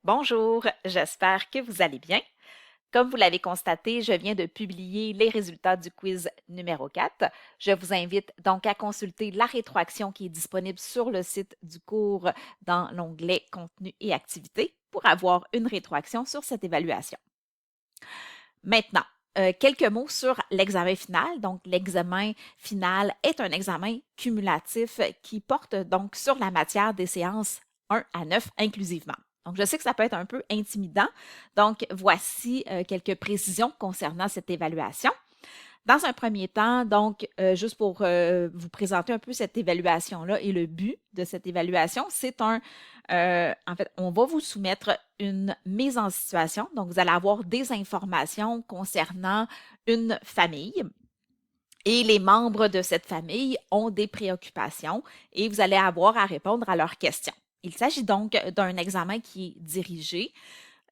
Bonjour, j'espère que vous allez bien. Comme vous l'avez constaté, je viens de publier les résultats du quiz numéro 4. Je vous invite donc à consulter la rétroaction qui est disponible sur le site du cours dans l'onglet Contenu et activités pour avoir une rétroaction sur cette évaluation. Maintenant, quelques mots sur l'examen final. Donc, l'examen final est un examen cumulatif qui porte donc sur la matière des séances 1 à 9 inclusivement. Donc, je sais que ça peut être un peu intimidant. Donc, voici quelques précisions concernant cette évaluation. Dans un premier temps, donc, juste pour vous présenter un peu cette évaluation-là et le but de cette évaluation, c'est en fait, on va vous soumettre une mise en situation. Donc, vous allez avoir des informations concernant une famille. Et les membres de cette famille ont des préoccupations et vous allez avoir à répondre à leurs questions. Il s'agit donc d'un examen qui est dirigé.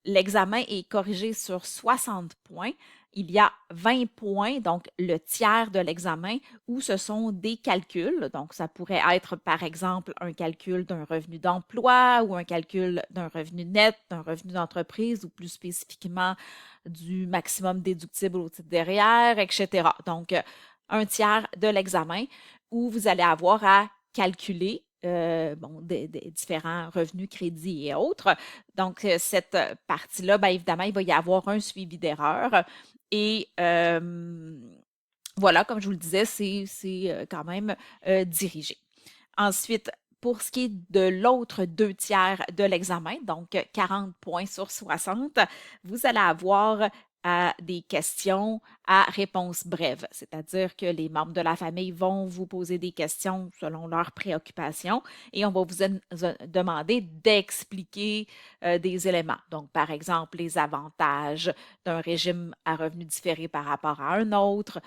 L'examen est corrigé sur 60 points. Il y a 20 points, donc le tiers de l'examen, où ce sont des calculs. Donc, ça pourrait être, par exemple, un calcul d'un revenu d'emploi ou un calcul d'un revenu net, d'un revenu d'entreprise ou plus spécifiquement du maximum déductible au titre derrière, etc. Donc, un tiers de l'examen où vous allez avoir à calculer des différents revenus, crédits et autres. Donc, cette partie-là, bien évidemment, il va y avoir un suivi d'erreur. Et voilà, comme je vous le disais, c'est quand même dirigé. Ensuite, pour ce qui est de l'autre 2 tiers de l'examen, donc 40 points sur 60, vous allez avoir des questions à réponse brève, c'est-à-dire que les membres de la famille vont vous poser des questions selon leurs préoccupations et on va vous demander d'expliquer des éléments. Donc, par exemple, les avantages d'un régime à revenus différés par rapport à un autre,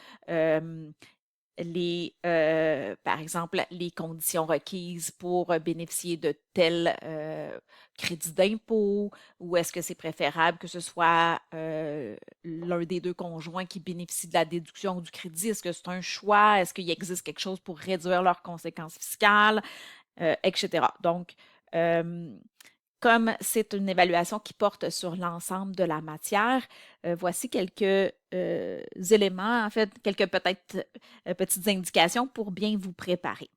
par exemple, les conditions requises pour bénéficier de tel crédit d'impôt, ou est-ce que c'est préférable que ce soit l'un des deux conjoints qui bénéficie de la déduction du crédit? Est-ce que c'est un choix? Est-ce qu'il existe quelque chose pour réduire leurs conséquences fiscales, etc. Donc, euh, comme c'est une évaluation qui porte sur l'ensemble de la matière, voici quelques éléments, en fait, quelques peut-être petites indications pour bien vous préparer.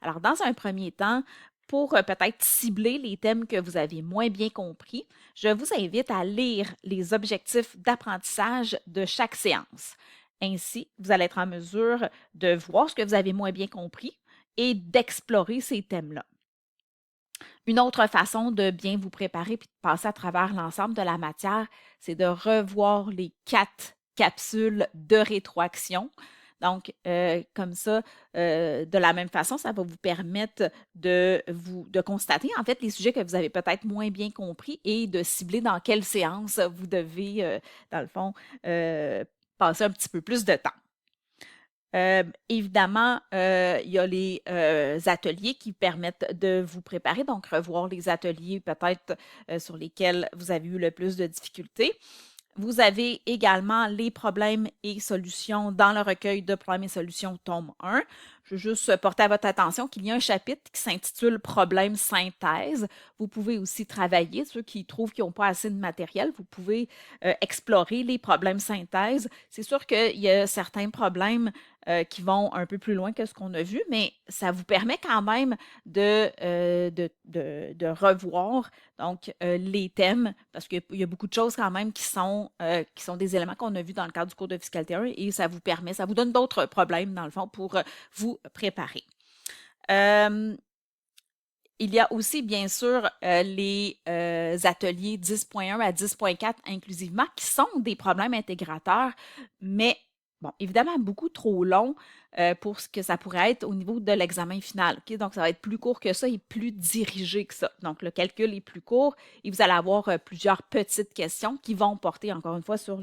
Alors, dans un premier temps, pour peut-être cibler les thèmes que vous avez moins bien compris, je vous invite à lire les objectifs d'apprentissage de chaque séance. Ainsi, vous allez être en mesure de voir ce que vous avez moins bien compris et d'explorer ces thèmes-là. Une autre façon de bien vous préparer puis de passer à travers l'ensemble de la matière, c'est de revoir les 4 capsules de rétroaction. Donc, comme ça, de la même façon, ça va vous permettre de constater en fait les sujets que vous avez peut-être moins bien compris et de cibler dans quelle séance vous devez, dans le fond, passer un petit peu plus de temps. Évidemment, il y a les ateliers qui permettent de vous préparer, donc revoir les ateliers peut-être sur lesquels vous avez eu le plus de difficultés. Vous avez également les problèmes et solutions dans le recueil de problèmes et solutions tome 1. Je veux juste porter à votre attention qu'il y a un chapitre qui s'intitule Problèmes synthèse. Vous pouvez aussi travailler, ceux qui trouvent qu'ils n'ont pas assez de matériel, vous pouvez explorer les problèmes synthèse. C'est sûr qu'il y a certains problèmes qui vont un peu plus loin que ce qu'on a vu, mais ça vous permet quand même de revoir donc les thèmes, parce qu'il y a beaucoup de choses quand même qui sont des éléments qu'on a vus dans le cadre du cours de fiscalité 1 et ça vous permet, ça vous donne d'autres problèmes dans le fond pour vous préparer. Il y a aussi, bien sûr, les ateliers 10.1 à 10.4 inclusivement, qui sont des problèmes intégrateurs, mais bon, évidemment, beaucoup trop longs pour ce que ça pourrait être au niveau de l'examen final. Okay? Donc, ça va être plus court que ça et plus dirigé que ça. Donc, le calcul est plus court et vous allez avoir plusieurs petites questions qui vont porter, encore une fois, sur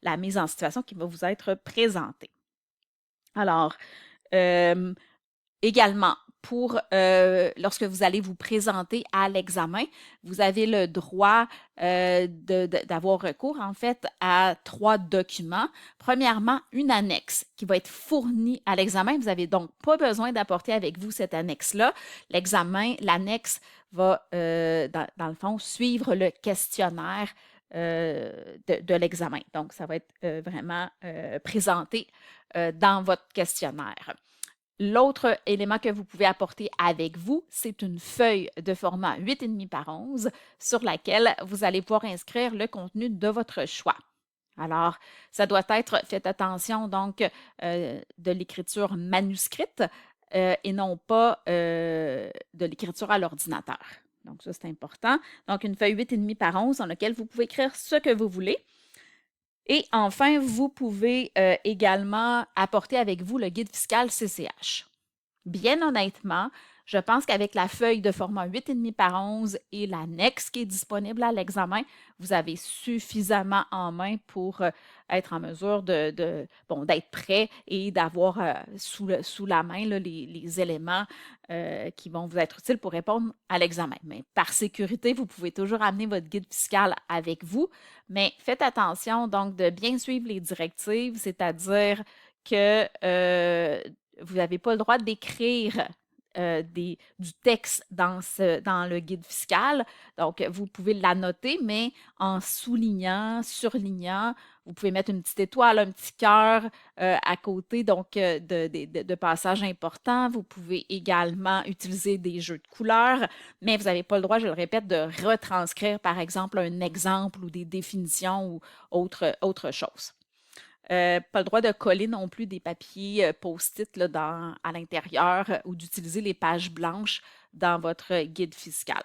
la mise en situation qui va vous être présentée. Alors, également, pour lorsque vous allez vous présenter à l'examen, vous avez le droit d'avoir recours en fait à 3 documents. Premièrement, une annexe qui va être fournie à l'examen. Vous n'avez donc pas besoin d'apporter avec vous cette annexe-là. L'examen, l'annexe va, dans le fond, suivre le questionnaire de l'examen. Donc, ça va être vraiment présenté dans votre questionnaire. L'autre élément que vous pouvez apporter avec vous, c'est une feuille de format 8,5 par 11 sur laquelle vous allez pouvoir inscrire le contenu de votre choix. Alors, ça doit être, faites attention donc, de l'écriture manuscrite et non pas de l'écriture à l'ordinateur. Donc, ça, c'est important. Donc, une feuille 8,5 par 11 dans laquelle vous pouvez écrire ce que vous voulez. Et enfin, vous pouvez également apporter avec vous le guide fiscal CCH. Bien honnêtement, je pense qu'avec la feuille de format 8,5 par 11 et l'annexe qui est disponible à l'examen, vous avez suffisamment en main pour être en mesure d'être prêt et d'avoir sous la main là, les éléments qui vont vous être utiles pour répondre à l'examen. Mais par sécurité, vous pouvez toujours amener votre guide fiscal avec vous, mais faites attention donc de bien suivre les directives, c'est-à-dire que vous n'avez pas le droit d'écrire du texte dans le guide fiscal. Donc, vous pouvez l'annoter, mais en soulignant, surlignant, vous pouvez mettre une petite étoile, un petit cœur à côté donc de passages importants. Vous pouvez également utiliser des jeux de couleurs, mais vous n'avez pas le droit, je le répète, de retranscrire, par exemple, un exemple ou des définitions ou autre chose. Pas le droit de coller non plus des papiers post-it là, à l'intérieur ou d'utiliser les pages blanches dans votre guide fiscal.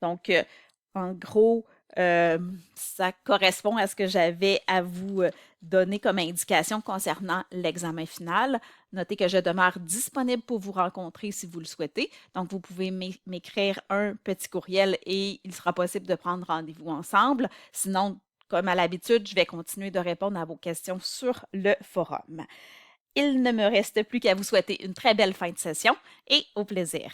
Donc, en gros, ça correspond à ce que j'avais à vous donner comme indication concernant l'examen final. Notez que je demeure disponible pour vous rencontrer si vous le souhaitez. Donc, vous pouvez m'écrire un petit courriel et il sera possible de prendre rendez-vous ensemble. Sinon, comme à l'habitude, je vais continuer de répondre à vos questions sur le forum. Il ne me reste plus qu'à vous souhaiter une très belle fin de session et au plaisir.